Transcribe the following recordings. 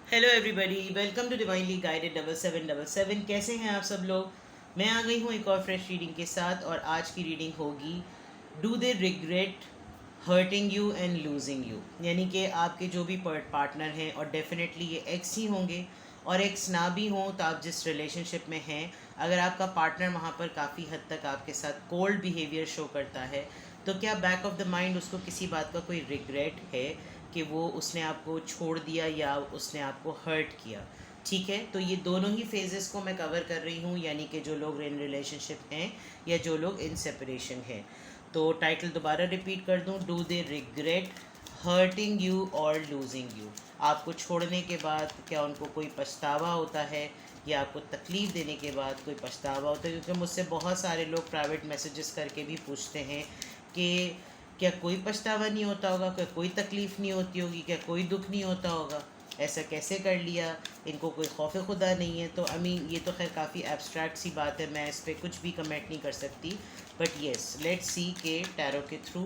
Hello everybody, welcome to divinely guided 7777। कैसे हैं आप सब लोग। मैं आ गई हूँ एक और फ्रेश रीडिंग के साथ, और आज की रीडिंग होगी do they regret hurting you and losing you. यानी कि आपके जो भी पार्टनर हैं, और डेफिनेटली ये एक्स ही होंगे, और एक्स ना भी हों तो आप जिस रिलेशनशिप में हैं, अगर आपका पार्टनर वहाँ पर काफ़ी हद तक आपके साथ कोल्ड बिहेवियर शो करता है, तो क्या बैक ऑफ द माइंड उसको किसी बात का कोई रिग्रेट है कि वो उसने आपको छोड़ दिया या उसने आपको हर्ट किया। ठीक है, तो ये दोनों ही फेजेस को मैं कवर कर रही हूँ, यानी कि जो लोग इन रिलेशनशिप हैं या जो लोग इन सेपरेशन हैं। तो टाइटल दोबारा रिपीट कर दूँ, do they regret hurting you और लूजिंग यू। आपको छोड़ने के बाद क्या उनको कोई पछतावा होता है, या आपको तकलीफ़ देने के बाद कोई पछतावा होता है। क्योंकि मुझसे बहुत सारे लोग प्राइवेट मैसेजेस करके भी पूछते हैं कि क्या कोई पछतावा नहीं होता होगा, क्या कोई तकलीफ़ नहीं होती होगी, क्या कोई दुख नहीं होता होगा, ऐसा कैसे कर लिया, इनको कोई खौफ खुदा नहीं है। तो आई मीन ये तो खैर काफ़ी एब्स्ट्रैक्ट सी बात है, मैं इस पर कुछ भी कमेंट नहीं कर सकती। बट येस, लेट्स सी के टैरो के थ्रू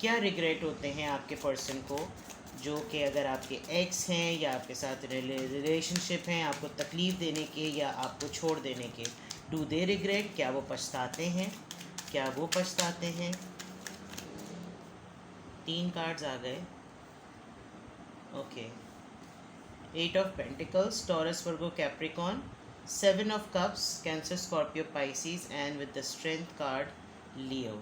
क्या रिग्रेट होते हैं आपके पर्सन को, जो कि अगर आपके एक्स हैं या आपके साथ रिलेशनशिप हैं, आपको तकलीफ़ देने के या आपको छोड़ देने के। डू दे रिग्रेट, क्या वो पछताते हैं, क्या वो पछताते हैं। 3 कार्ड्स आ गए। Okay, 8 of pentacles, taurus, Virgo, Capricorn, 7 of cups, cancer, Scorpio, Pisces, and with the strength card Leo.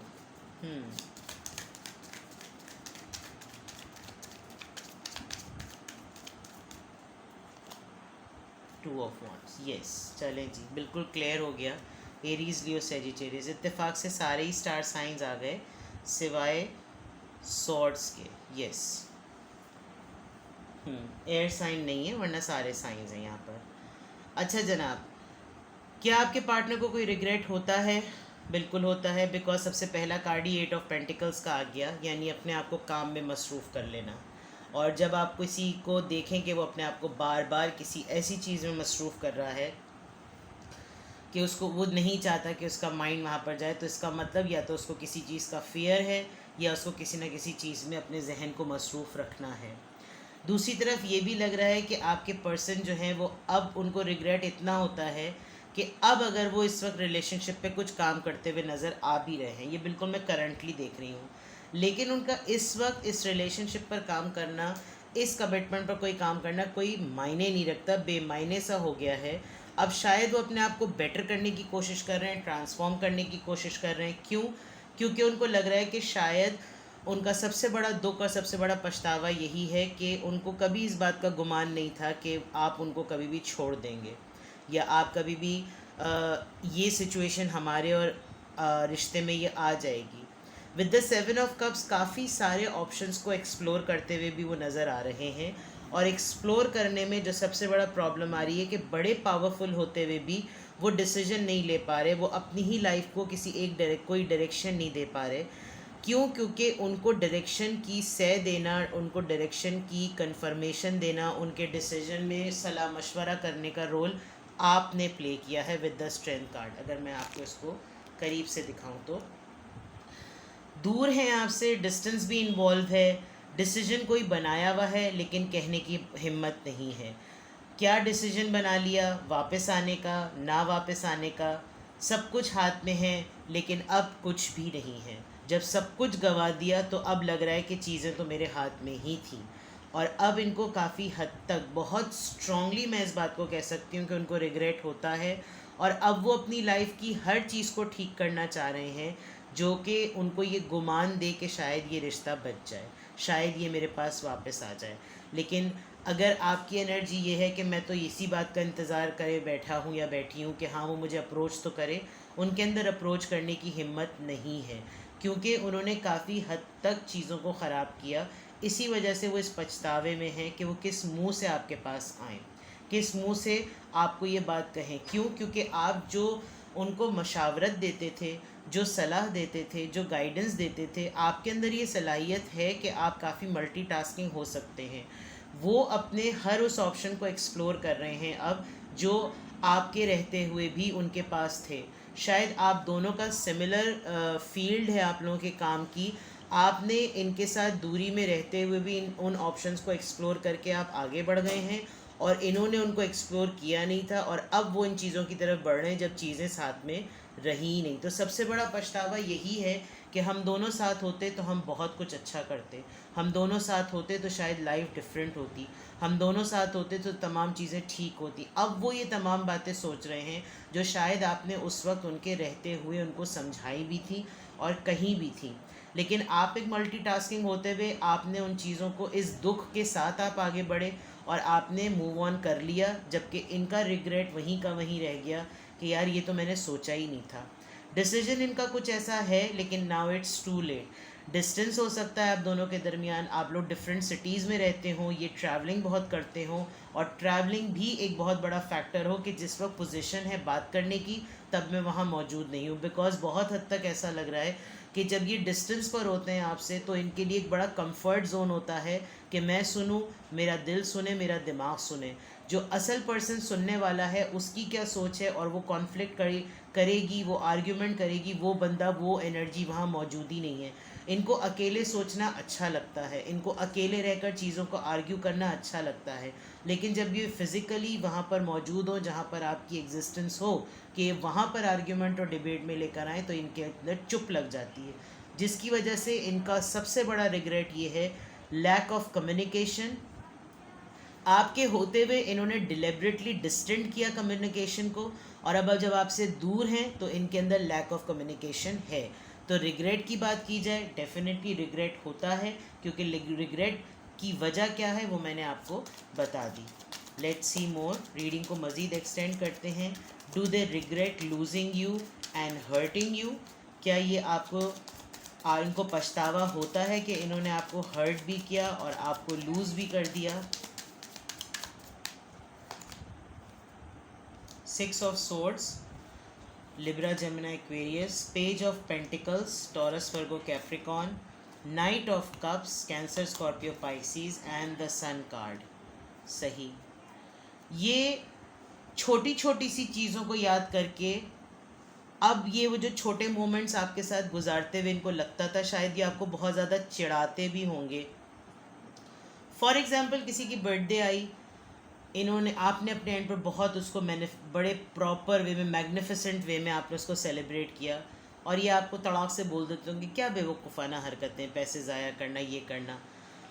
2 of wands, yes. चलें जी, बिल्कुल क्लियर हो गया। एरीज, लियो, सेजिटेरियस, इत्तेफाक से सारे ही स्टार साइंस आ गए सिवाय सॉर्ड्स के। यस, एयर साइन नहीं है, वरना सारे साइंस हैं यहाँ पर। अच्छा जनाब, क्या आपके पार्टनर को कोई रिग्रेट होता है? बिल्कुल होता है, बिकॉज सबसे पहला कार्ड ही 8 ऑफ पेंटिकल्स का आ गया, यानी अपने आप को काम में मसरूफ़ कर लेना। और जब आप किसी को देखें कि वो अपने आप को बार बार किसी ऐसी चीज़ में मसरूफ़ कर रहा है कि उसको वो नहीं चाहता कि उसका माइंड वहाँ पर जाए, तो इसका मतलब या तो उसको किसी चीज़ का फ़ियर है, या उसको किसी न किसी चीज़ में अपने जहन को मसरूफ़ रखना है। दूसरी तरफ ये भी लग रहा है कि आपके पर्सन जो हैं वो अब उनको रिग्रेट इतना होता है कि अब अगर वो इस वक्त रिलेशनशिप पे कुछ काम करते हुए नज़र आ भी रहे हैं, ये बिल्कुल मैं करंटली देख रही हूँ, लेकिन उनका इस वक्त इस रिलेशनशिप पर काम करना, इस कमिटमेंट पर कोई काम करना कोई मायने नहीं रखता, बेमायने सा हो गया है। अब शायद वो अपने आप को बेटर करने की कोशिश कर रहे हैं, ट्रांसफॉर्म करने की कोशिश कर रहे हैं। क्यों? क्योंकि उनको लग रहा है कि शायद उनका सबसे बड़ा दुख और सबसे बड़ा पछतावा यही है कि उनको कभी इस बात का गुमान नहीं था कि आप उनको कभी भी छोड़ देंगे, या आप कभी भी ये सिचुएशन हमारे और रिश्ते में ये आ जाएगी। विद द 7 ऑफ कप्स काफ़ी सारे ऑप्शंस को एक्सप्लोर करते हुए भी वो नज़र आ रहे हैं, और एक्सप्लोर करने में जो सबसे बड़ा प्रॉब्लम आ रही है कि बड़े पावरफुल होते हुए भी वो डिसीजन नहीं ले पा रहे, वो अपनी ही लाइफ को किसी एक कोई डायरेक्शन नहीं दे पा रहे। क्यों? क्योंकि उनको डायरेक्शन की सह देना, उनको डायरेक्शन की कंफर्मेशन देना, उनके डिसीजन में सलाह मशवरा करने का रोल आपने प्ले किया है विद द स्ट्रेंथ कार्ड। अगर मैं आपको इसको करीब से दिखाऊं तो दूर हैं आपसे, डिस्टेंस भी इन्वॉल्व है, डिसीजन कोई बनाया हुआ है लेकिन कहने की हिम्मत नहीं है। क्या डिसीजन बना लिया, वापस आने का, ना वापस आने का, सब कुछ हाथ में है, लेकिन अब कुछ भी नहीं है। जब सब कुछ गंवा दिया तो अब लग रहा है कि चीज़ें तो मेरे हाथ में ही थी, और अब इनको काफ़ी हद तक, बहुत स्ट्रांगली मैं इस बात को कह सकती हूँ कि उनको रिग्रेट होता है, और अब वो अपनी लाइफ की हर चीज़ को ठीक करना चाह रहे हैं, जो कि उनको ये गुमान दे कि शायद ये रिश्ता बच जाए, शायद ये मेरे पास वापस आ जाए। लेकिन अगर आपकी एनर्जी ये है कि मैं तो इसी बात का इंतज़ार करे बैठा हूँ या बैठी हूँ कि हाँ वो मुझे अप्रोच तो करे, उनके अंदर अप्रोच करने की हिम्मत नहीं है, क्योंकि उन्होंने काफ़ी हद तक चीज़ों को ख़राब किया। इसी वजह से वो इस पछतावे में हैं कि वो किस मुंह से आपके पास आएँ, किस मुंह से आपको ये बात कहें। क्यों? क्योंकि आप जो उनको मशावरत देते थे, जो सलाह देते थे, जो गाइडेंस देते थे, आपके अंदर ये सलाहियत है कि आप काफ़ी मल्टीटास्किंग हो सकते हैं। वो अपने हर उस ऑप्शन को एक्सप्लोर कर रहे हैं अब, जो आपके रहते हुए भी उनके पास थे। शायद आप दोनों का सिमिलर फील्ड है आप लोगों के काम की, आपने इनके साथ दूरी में रहते हुए भी उन ऑप्शंस को एक्सप्लोर करके आप आगे बढ़ गए हैं, और इन्होंने उनको एक्सप्लोर किया नहीं था, और अब वो इन चीज़ों की तरफ बढ़ रहे हैं जब चीज़ें साथ में रही ही नहीं। तो सबसे बड़ा पछतावा यही है कि हम दोनों साथ होते तो हम बहुत कुछ अच्छा करते, हम दोनों साथ होते तो शायद लाइफ डिफरेंट होती, हम दोनों साथ होते तो तमाम चीज़ें ठीक होती। अब वो ये तमाम बातें सोच रहे हैं जो शायद आपने उस वक्त उनके रहते हुए उनको समझाई भी थी और कहीं भी थी। लेकिन आप एक मल्टीटास्किंग होते हुए आपने उन चीज़ों को, इस दुख के साथ आप आगे बढ़े और आपने मूव ऑन कर लिया, जबकि इनका रिग्रेट वहीं का वहीं रह गया कि यार ये तो मैंने सोचा ही नहीं था। डिसीजन इनका कुछ ऐसा है, लेकिन now it's too late. Distance हो सकता है आप दोनों के दरमियान, आप लोग डिफरेंट सिटीज़ में रहते हो, ये ट्रैवलिंग बहुत करते हो, और ट्रैवलिंग भी एक बहुत बड़ा फैक्टर हो कि जिस वक्त पोजीशन है बात करने की तब मैं वहाँ मौजूद नहीं हूँ। बिकॉज बहुत हद तक ऐसा लग रहा है कि जब ये डिस्टेंस पर होते हैं आपसे तो इनके लिए एक बड़ा कंफर्ट जोन होता है कि मैं सुनूं, मेरा दिल सुने, मेरा दिमाग सुने। जो असल पर्सन सुनने वाला है उसकी क्या सोच है और वो कॉन्फ्लिक्ट करेगी, वो आर्ग्यूमेंट करेगी, वो बंदा, वो एनर्जी वहाँ मौजूद ही नहीं है। इनको अकेले सोचना अच्छा लगता है, इनको अकेले रहकर चीज़ों को आर्ग्यू करना अच्छा लगता है। लेकिन जब ये फिज़िकली वहाँ पर मौजूद हो जहाँ पर आपकी एग्जिस्टेंस हो कि वहाँ पर आर्ग्यूमेंट और डिबेट में लेकर आएँ, तो इनके अंदर चुप लग जाती है, जिसकी वजह से इनका सबसे बड़ा रिग्रेट ये है लैक ऑफ कम्युनिकेशन। आपके होते हुए इन्होंने डिलिबरेटली डिस्टेंट किया कम्युनिकेशन को, और अब जब आपसे दूर हैं तो इनके अंदर लैक ऑफ कम्युनिकेशन है। तो रिग्रेट की बात की जाए, डेफिनेटली रिग्रेट होता है, क्योंकि रिग्रेट की वजह क्या है वो मैंने आपको बता दी। लेट्स सी मोर, रीडिंग को मज़ीद एक्सटेंड करते हैं। Do they regret losing you and hurting you? क्या ये आपको इनको पछतावा होता है कि इन्होंने आपको हर्ट भी किया और आपको लूज़ भी कर दिया? 6 of Swords, Libra, Gemini, Aquarius, Page of Pentacles, Taurus, Virgo, Capricorn, Knight of Cups, Cancer, Scorpio, Pisces and the Sun card। सही। ये छोटी छोटी सी चीज़ों को याद करके, अब ये वो जो छोटे मोमेंट्स आपके साथ गुजारते हुए इनको लगता था शायद ये आपको बहुत ज़्यादा चिढ़ाते भी होंगे। फॉर एग्ज़ाम्पल किसी की बर्थडे आई, इन्होंने, आपने अपने एंड पर बहुत उसको बड़े प्रॉपर वे में, मैग्निफिसेंट वे में आपने उसको सेलिब्रेट किया, और ये आपको तड़ाक से बोल देते होंगे क्या बेवकूफ़ाना हरकतें, पैसे ज़ाया करना, ये करना।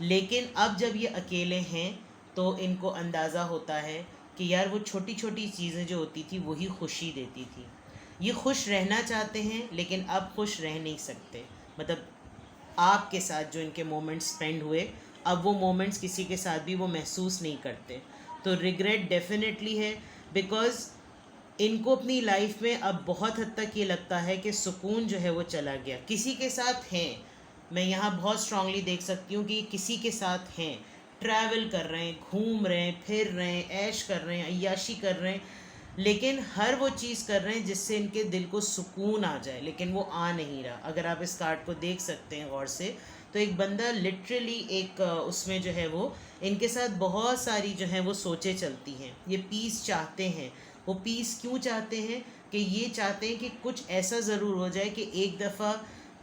लेकिन अब जब ये अकेले हैं तो इनको अंदाज़ा होता है कि यार वो छोटी छोटी चीज़ें जो होती थी वही खुशी देती थी। ये खुश रहना चाहते हैं लेकिन अब खुश रह नहीं सकते। मतलब आपके साथ जो इनके मोमेंट्स स्पेंड हुए, अब वो मोमेंट्स किसी के साथ भी वो महसूस नहीं करते। तो रिग्रेट डेफिनेटली है, बिकॉज़ इनको अपनी लाइफ में अब बहुत हद तक ये लगता है कि सुकून जो है वो चला गया। किसी के साथ हैं, मैं यहाँ बहुत स्ट्रांगली देख सकती हूँ कि किसी के साथ हैं, ट्रैवल कर रहे हैं, घूम रहे हैं, फिर रहे हैं, ऐश कर रहे हैं, अय्याशी कर रहे हैं, लेकिन हर वो चीज़ कर रहे हैं जिससे इनके दिल को सुकून आ जाए, लेकिन वो आ नहीं रहा। अगर आप इस कार्ड को देख सकते हैं गौर से, तो एक बंदा लिटरली एक उसमें जो है वो, इनके साथ बहुत सारी जो है वो सोचें चलती हैं। ये पीस चाहते हैं। वो पीस क्यों चाहते हैं? कि ये चाहते हैं कि कुछ ऐसा ज़रूर हो जाए कि एक दफ़ा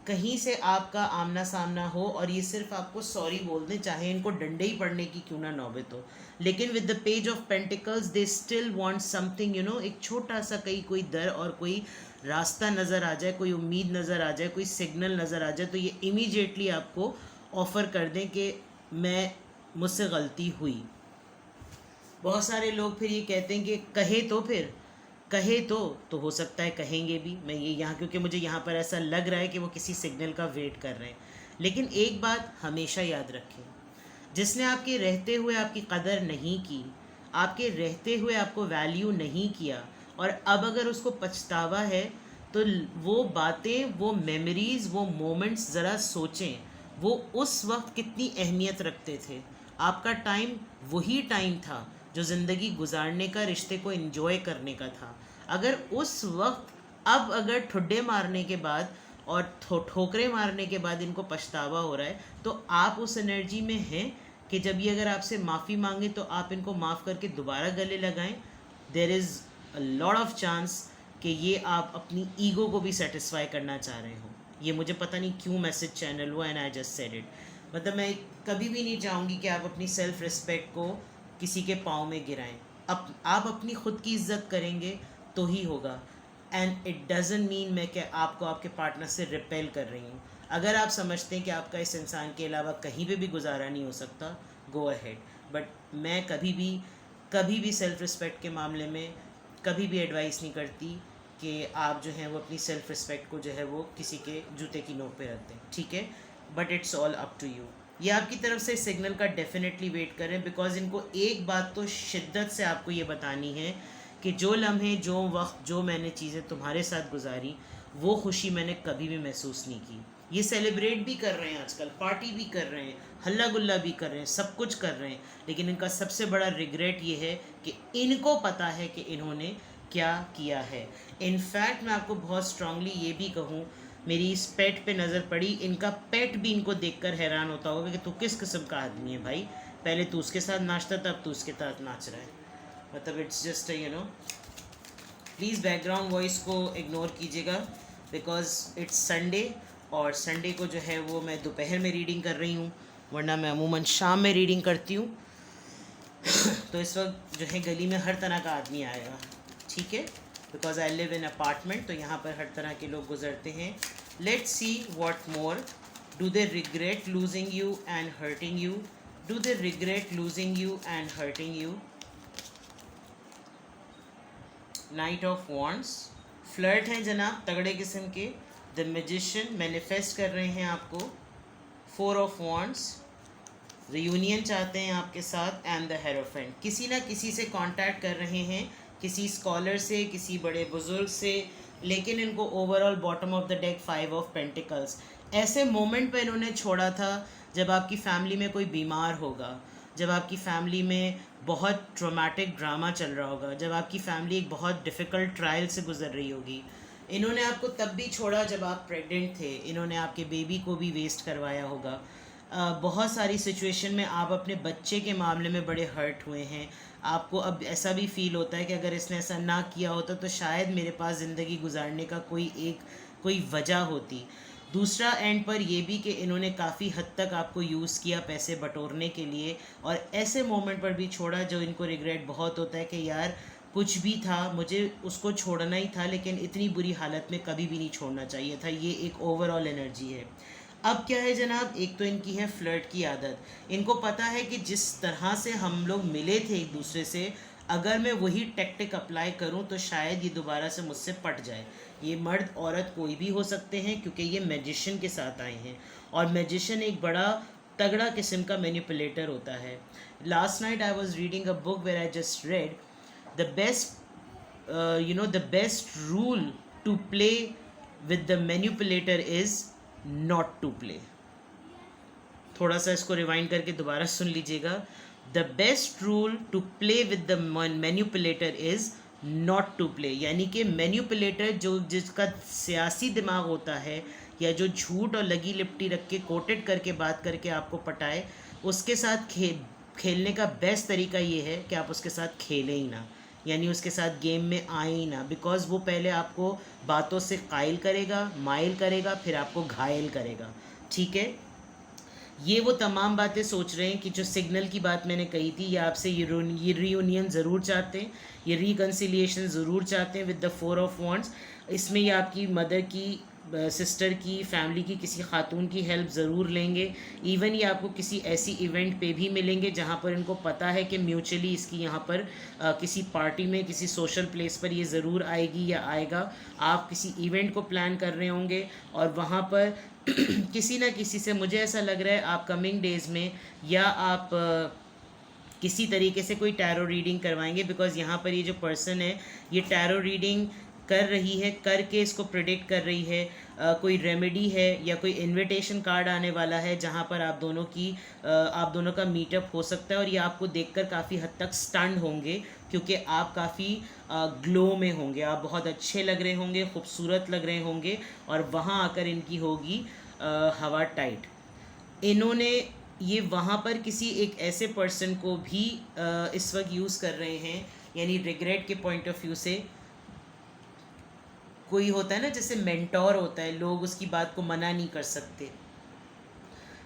कहीं से आपका आमना सामना हो और ये सिर्फ आपको सॉरी बोल दें, चाहे इनको डंडे ही पड़ने की क्यों ना नौबत हो। लेकिन with the page of pentacles they still want something, you know, एक छोटा सा कहीं कोई दर और कोई रास्ता नज़र आ जाए, कोई उम्मीद नज़र आ जाए, कोई सिग्नल नज़र आ जाए, तो ये इमीडिएटली आपको ऑफ़र कर दें कि मैं, मुझसे गलती हुई। बहुत सारे लोग फिर ये कहते हैं कि कहे तो, फिर कहे तो हो सकता है कहेंगे भी। मैं ये यहाँ, क्योंकि मुझे यहाँ पर ऐसा लग रहा है कि वो किसी सिग्नल का वेट कर रहे हैं। लेकिन एक बात हमेशा याद रखें, जिसने आपके रहते हुए आपकी कदर नहीं की, आपके रहते हुए आपको वैल्यू नहीं किया, और अब अगर उसको पछतावा है, तो वो बातें, वो मेमोरीज़, वो मोमेंट्स ज़रा सोचें, वो उस वक्त कितनी अहमियत रखते थे। आपका टाइम वही टाइम था जो ज़िंदगी गुजारने का, रिश्ते को एंजॉय करने का था। अगर उस वक्त, अब अगर ठुड्डे मारने के बाद और ठोकरे मारने के बाद इनको पछतावा हो रहा है, तो आप उस एनर्जी में हैं कि जब ये अगर आपसे माफ़ी मांगे तो आप इनको माफ़ करके दोबारा गले लगाएं। There is a lot of chance कि ये आप अपनी ईगो को भी सेटिस्फाई करना चाह रहे हो। ये मुझे पता नहीं क्यों मैसेज चैनल हुआ, and I just said it. मतलब मैं कभी भी नहीं चाहूँगी कि आप अपनी सेल्फ़ रिस्पेक्ट को किसी के पाँव में गिराएं। आप अपनी खुद की इज्जत करेंगे तो ही होगा। एंड इट डजेंट मीन मैं कि आपको आपके पार्टनर से रिपेल कर रही हूँ। अगर आप समझते हैं कि आपका इस इंसान के अलावा कहीं पे भी गुजारा नहीं हो सकता, गो अहेड। बट मैं कभी भी सेल्फ़ रिस्पेक्ट के मामले में कभी भी एडवाइस नहीं करती कि आप जो हैं वो अपनी सेल्फ़ रिस्पेक्ट को जो है वो किसी के जूते की नोक पे रख दें, ठीक है। But it's all up to you. ये आपकी तरफ से सिग्नल का डेफिनेटली वेट करें, बिकॉज इनको एक बात तो शिद्दत से आपको ये बतानी है कि जो लम्हे, जो वक्त, जो मैंने चीज़ें तुम्हारे साथ गुजारी, वो खुशी मैंने कभी भी महसूस नहीं की। ये सेलिब्रेट भी कर रहे हैं आजकल, पार्टी भी कर रहे हैं, हल्ला गुल्ला भी कर रहे हैं, सब कुछ कर रहे हैं, लेकिन इनका सबसे बड़ा रिग्रेट ये है कि इनको पता है कि इन्होंने क्या किया है। इनफैक्ट मैं आपको बहुत स्ट्रांगली ये भी कहूँ, मेरी इस पेट पे नज़र पड़ी, इनका पेट भी इनको देखकर हैरान होता होगा कि तू किस किस्म का आदमी है भाई, पहले तू उसके साथ नाचता था, अब तू उसके साथ नाच रहा है। मतलब it's just please background voice को इग्नोर कीजिएगा, बिकॉज इट्स संडे, और संडे को जो है वो मैं दोपहर में रीडिंग कर रही हूँ, वरना मैं अमूमन शाम में रीडिंग करती हूँ। तो इस वक्त जो है गली में हर तरह का आदमी आएगा, ठीक है, because I live in apartment, तो यहाँ पर हर तरह के लोग गुजरते हैं। Let's see what more. Do they regret losing you and hurting you? Do they regret losing you and hurting you? Night of wands, flirt हैं जनाब, तगड़े किस्म के। द मैजिशियन, मैनिफेस्ट कर रहे हैं आपको। फोर ऑफ वॉन्ड्स, रियूनियन चाहते हैं आपके साथ। एंड द हेरोफेंट, किसी ना किसी से कांटेक्ट कर रहे हैं, किसी स्कॉलर से, किसी बड़े बुजुर्ग से, लेकिन इनको overall bottom of the deck 5 of pentacles. ऐसे मोमेंट पे इन्होंने छोड़ा था जब आपकी फैमिली में कोई बीमार होगा, जब आपकी फैमिली में बहुत ट्रॉमेटिक ड्रामा चल रहा होगा, जब आपकी फैमिली एक बहुत डिफ़िकल्ट ट्रायल से गुजर रही होगी। इन्होंने आपको तब भी छोड़ा जब आप प्रेग्नेंट थे, इन्होंने आपके बेबी को भी वेस्ट करवाया होगा। बहुत सारी सिचुएशन में आप अपने बच्चे के मामले में बड़े हर्ट हुए हैं। आपको अब ऐसा भी फील होता है कि अगर इसने ऐसा ना किया होता तो शायद मेरे पास ज़िंदगी गुजारने का कोई वजह होती। दूसरा एंड पर ये भी कि इन्होंने काफ़ी हद तक आपको यूज़ किया पैसे बटोरने के लिए, और ऐसे मोमेंट पर भी छोड़ा जो इनको रिग्रेट बहुत होता है कि यार कुछ भी था, मुझे उसको छोड़ना ही था, लेकिन इतनी बुरी हालत में कभी भी नहीं छोड़ना चाहिए था। ये एक ओवरऑल एनर्जी है। अब क्या है जनाब, एक तो इनकी है फ्लर्ट की आदत। इनको पता है कि जिस तरह से हम लोग मिले थे एक दूसरे से, अगर मैं वही टेक्टिक अप्लाई करूं तो शायद ये दोबारा से मुझसे पट जाए। ये मर्द औरत कोई भी हो सकते हैं, क्योंकि ये मैजिशियन के साथ आए हैं, और मैजिशियन एक बड़ा तगड़ा किस्म का मैनिपुलेटर होता है। Last night I was reading a book where I just read the best rule to play with the manipulator is not to play. थोड़ा सा इसको रिवाइंड करके दोबारा सुन लीजिएगा। The best rule to play with the manipulator is not to play, यानी कि manipulator जिसका सियासी दिमाग होता है, या जो झूठ और लगी लिपटी रख के कोटेड करके बात करके आपको पटाए, उसके साथ खेलने का बेस्ट तरीका ये है कि आप उसके साथ खेलें ही ना, यानी उसके साथ गेम में आए ही ना, बिकॉज़ वो पहले आपको बातों से कायल करेगा, माइल करेगा, फिर आपको घायल करेगा, ठीक है। ये वो तमाम बातें सोच रहे हैं कि जो सिग्नल की बात मैंने कही थी, ये आपसे ये रीयूनियन ज़रूर चाहते हैं, ये रिकन्सिलिएशन ज़रूर चाहते हैं विद द 4 ऑफ वॉन्ड्स। इसमें ये आपकी मदर की, सिस्टर की, फैमिली की किसी खातून की हेल्प ज़रूर लेंगे। इवन ये आपको किसी ऐसी इवेंट पे भी मिलेंगे जहाँ पर इनको पता है कि म्यूचुअली इसकी यहाँ पर किसी पार्टी में, किसी सोशल प्लेस पर ये ज़रूर आएगी या आएगा। आप किसी इवेंट को प्लान कर रहे होंगे और वहाँ पर किसी ना किसी से, मुझे ऐसा लग रहा है आप कमिंग डेज़ में, या आप किसी तरीके से कोई टैरो रीडिंग करवाएंगे, बिकॉज़ यहाँ पर ये जो पर्सन है ये टैरो रीडिंग कर रही है, करके इसको प्रिडिक्ट कर रही है। कोई रेमेडी है या कोई इनविटेशन कार्ड आने वाला है जहाँ पर आप दोनों का मीटअप हो सकता है, और ये आपको देखकर काफ़ी हद तक स्टन्ड होंगे, क्योंकि आप काफ़ी ग्लो में होंगे, आप बहुत अच्छे लग रहे होंगे, खूबसूरत लग रहे होंगे, और वहाँ आकर इनकी होगी हवा टाइट। इन्होंने ये वहाँ पर किसी एक ऐसे पर्सन को भी इस वक्त यूज़ कर रहे हैं, यानी रिग्रेट के पॉइंट ऑफ व्यू से। कोई होता है ना, जैसे मेंटोर होता है, लोग उसकी बात को मना नहीं कर सकते,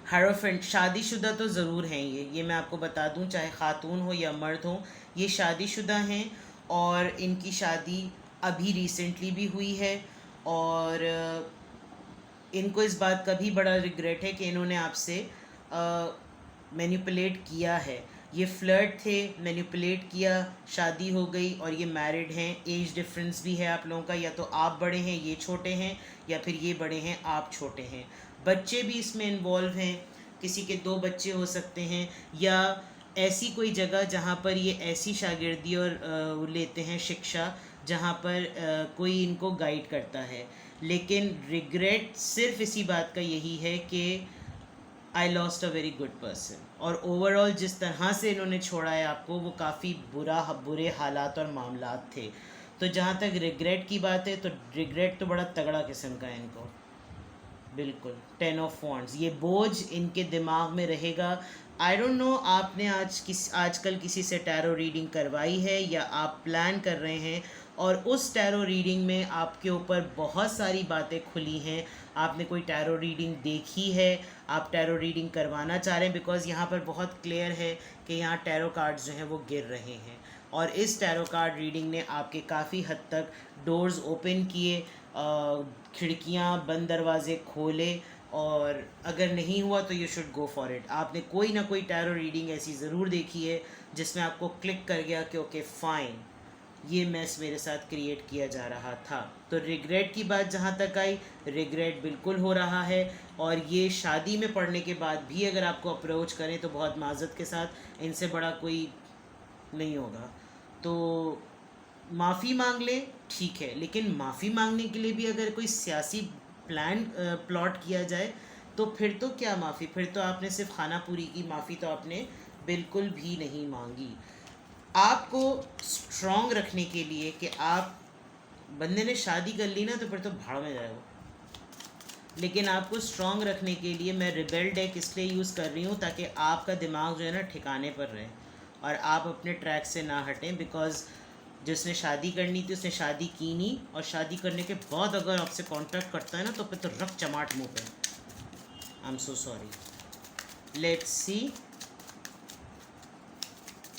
हेरोफेंट शादीशुदा तो ज़रूर हैं ये मैं आपको बता दूं, चाहे ख़ातून हो या मर्द हो, ये शादीशुदा हैं और इनकी शादी अभी रिसेंटली भी हुई है। और इनको इस बात का भी बड़ा रिग्रेट है कि इन्होंने आपसे मैनिपुलेट किया है। ये फ्लर्ट थे, मैनिपुलेट किया, शादी हो गई और ये मैरिड हैं। एज डिफरेंस भी है आप लोगों का, या तो आप बड़े हैं ये छोटे हैं, या फिर ये बड़े हैं आप छोटे हैं। बच्चे भी इसमें इन्वॉल्व हैं, किसी के 2 बच्चे हो सकते हैं, या ऐसी कोई जगह जहाँ पर ये ऐसी शागिर्दी और लेते हैं शिक्षा जहाँ पर कोई इनको गाइड करता है। लेकिन रिग्रेट सिर्फ इसी बात का यही है कि I lost a very good person, और ओवरऑल जिस तरह से इन्होंने छोड़ा है आपको वो काफ़ी बुरे हालात और मामलात थे। तो जहाँ तक रिग्रेट की बात है तो रिग्रेट तो बड़ा तगड़ा किस्म का है इनको, बिल्कुल 10 ऑफ वॉन्ड्स। ये बोझ इनके दिमाग में रहेगा। आई डोंट नो आपने आजकल किसी से टैरो रीडिंग करवाई है या आप प्लान कर रहे हैं, और उस टैरो रीडिंग में आपके ऊपर बहुत सारी बातें खुली हैं। आपने कोई टैरो रीडिंग देखी है, आप टैरो रीडिंग करवाना चाह रहे हैं, बिकॉज़ यहाँ पर बहुत क्लियर है कि यहाँ टैरो कार्ड्स जो हैं वो गिर रहे हैं, और इस टैरो कार्ड रीडिंग ने आपके काफ़ी हद तक डोर्स ओपन किए, खिड़कियाँ बंद दरवाजे खोले। और अगर नहीं हुआ तो you should go for it. आपने कोई ना कोई टैरो रीडिंग ऐसी ज़रूर देखी है जिसमें आपको क्लिक कर गया कि ओके फ़ाइन, ये मैस मेरे साथ क्रिएट किया जा रहा था। तो रिग्रेट की बात जहाँ तक आई, रिग्रेट बिल्कुल हो रहा है, और ये शादी में पड़ने के बाद भी अगर आपको अप्रोच करें तो बहुत माज़त के साथ, इनसे बड़ा कोई नहीं होगा। तो माफ़ी मांग ले, ठीक है, लेकिन माफ़ी मांगने के लिए भी अगर कोई सियासी प्लॉट किया जाए तो फिर तो क्या माफ़ी, फिर तो आपने सिर्फ खाना पूरी की, माफ़ी तो आपने बिल्कुल भी नहीं मांगी। आपको स्ट्रॉन्ग रखने के लिए कि आप बंदे ने शादी कर ली ना तो फिर तो भाड़ में जाए वो, लेकिन आपको स्ट्रॉन्ग रखने के लिए मैं रिबेल डेक इसलिए यूज़ कर रही हूँ ताकि आपका दिमाग जो है ना ठिकाने पर रहे और आप अपने ट्रैक से ना हटें। बिकॉज़ जिसने शादी करनी थी उसने शादी की नहीं, और शादी करने के बाद अगर आपसे कांटेक्ट करता है ना तो फिर तो रख चमाट मुँह पे। आई am so sorry. Let's see,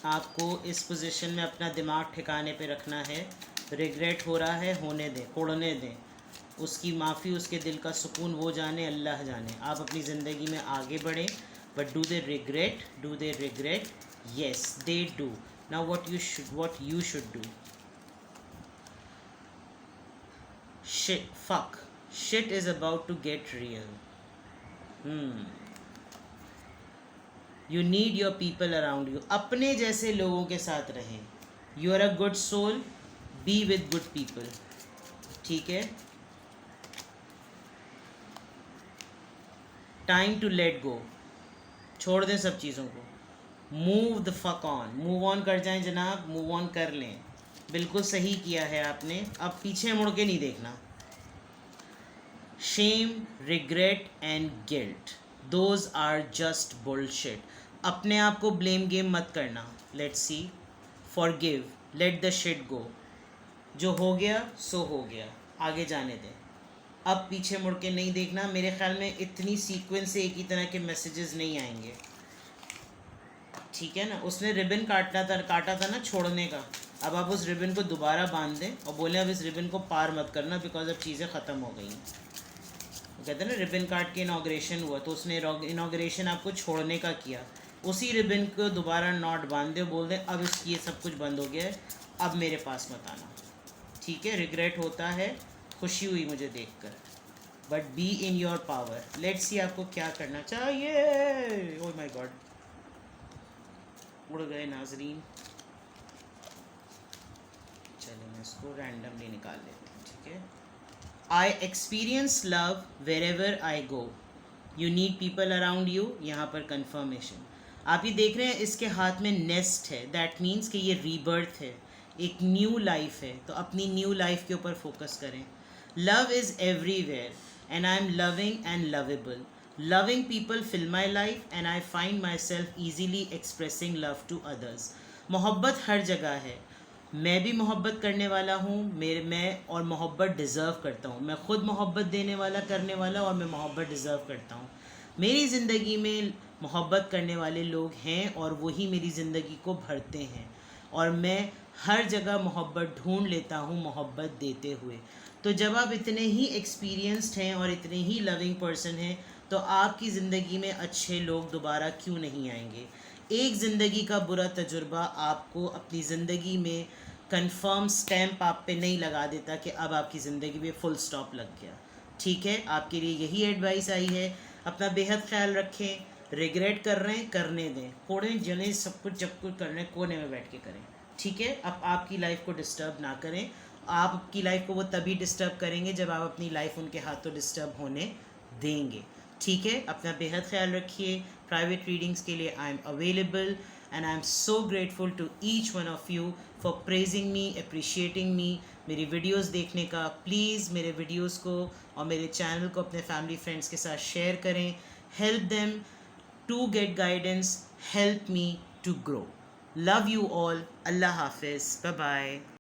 आपको इस पोजीशन में अपना दिमाग ठिकाने पे रखना है। रिग्रेट हो रहा है, होने दें, उड़ने दें, उसकी माफ़ी, उसके दिल का सुकून वो जाने, अल्लाह जाने। आप अपनी ज़िंदगी में आगे बढ़ें। But do they regret, do they regret? Yes they do. Now what you should do, shit is about to get real. You need your people around you. अपने जैसे लोगों के साथ रहें। You are a good soul, be with good people. ठीक है? Time to let go. छोड़ दें सब चीज़ों को। Move the fuck on, move on कर जाएं जनाब, मूव ऑन कर लें। बिल्कुल सही किया है आपने, अब पीछे मुड़ के नहीं देखना। Shame, regret and guilt, those are just bullshit. अपने आप को ब्लेम गेम मत करना। Let's see, forgive, let the shit go. जो हो गया सो हो गया, आगे जाने दें। अब पीछे मुड़ के नहीं देखना। मेरे ख्याल में इतनी सीक्वेंस से एक ही तरह के मैसेजेस नहीं आएंगे, ठीक है ना। उसने रिबन काटा था ना छोड़ने का, अब आप उस रिबन को दोबारा बांध दें और बोलें अब इस रिबन को पार मत करना, बिकॉज अब चीज़ें ख़त्म हो गई हैं। कहते हैं ना रिबन काट के इनाग्रेशन हुआ, तो उसने इनाग्रेशन आपको छोड़ने का किया। उसी रिबन को दोबारा नॉट बांध दे, बोल दें अब इसकी ये सब कुछ बंद हो गया है, अब मेरे पास मत आना। ठीक है, रिग्रेट होता है, खुशी हुई मुझे देखकर, but be in your power. Let's see आपको क्या करना चाहिए। ओह माय गॉड, उड़ गए नाजरीन। चलिए मैं इसको रैंडमली निकाल लेती हूँ, ठीक है। I experience love wherever I go, you need people around you. यहाँ पर कन्फर्मेशन आप ये देख रहे हैं, इसके हाथ में नेस्ट है, दैट मीन्स कि ये रीबर्थ है, एक न्यू लाइफ है। तो अपनी न्यू लाइफ के ऊपर फोकस करें। Love is everywhere and I am loving and lovable. Loving people fill my life and I find myself easily expressing love to others. मोहब्बत हर जगह है, मैं भी मोहब्बत करने वाला हूँ, मैं और मोहब्बत डिज़र्व करता हूँ। मैं ख़ुद मोहब्बत देने वाला, करने वाला, और मैं मोहब्बत डिज़र्व करता हूँ। मेरी ज़िंदगी में मोहब्बत करने वाले लोग हैं और वही मेरी ज़िंदगी को भरते हैं, और मैं हर जगह मोहब्बत ढूंढ लेता हूँ मोहब्बत देते हुए। तो जब आप इतने ही एक्सपीरियंस्ड हैं और इतने ही लविंग पर्सन हैं, तो आपकी ज़िंदगी में अच्छे लोग दोबारा क्यों नहीं आएंगे। एक ज़िंदगी का बुरा तजुर्बा आपको अपनी ज़िंदगी में कंफर्म स्टैम्प आप पे नहीं लगा देता कि अब आपकी ज़िंदगी में फुल स्टॉप लग गया। ठीक है, आपके लिए यही एडवाइस आई है। अपना बेहद ख्याल रखें। रिग्रेट कर रहे हैं, करने दें, कोड़े जने सब कुछ जब कुछ करने कोने में बैठ के करें। ठीक है, अब आपकी लाइफ को डिस्टर्ब ना करें। आपकी लाइफ को वो तभी डिस्टर्ब करेंगे जब आप अपनी लाइफ उनके हाथों डिस्टर्ब होने देंगे। ठीक है, अपना बेहद ख्याल रखिए। प्राइवेट रीडिंग्स के लिए I am available, and I am so grateful to each one of you for praising me, appreciating me. मेरी वीडियोस देखने का प्लीज़ मेरे वीडियोस को और मेरे चैनल को अपने फैमिली फ्रेंड्स के साथ शेयर करें। Help them to get guidance, help me to grow. Love you all. अल्लाह हाफिज़, बाय बाय।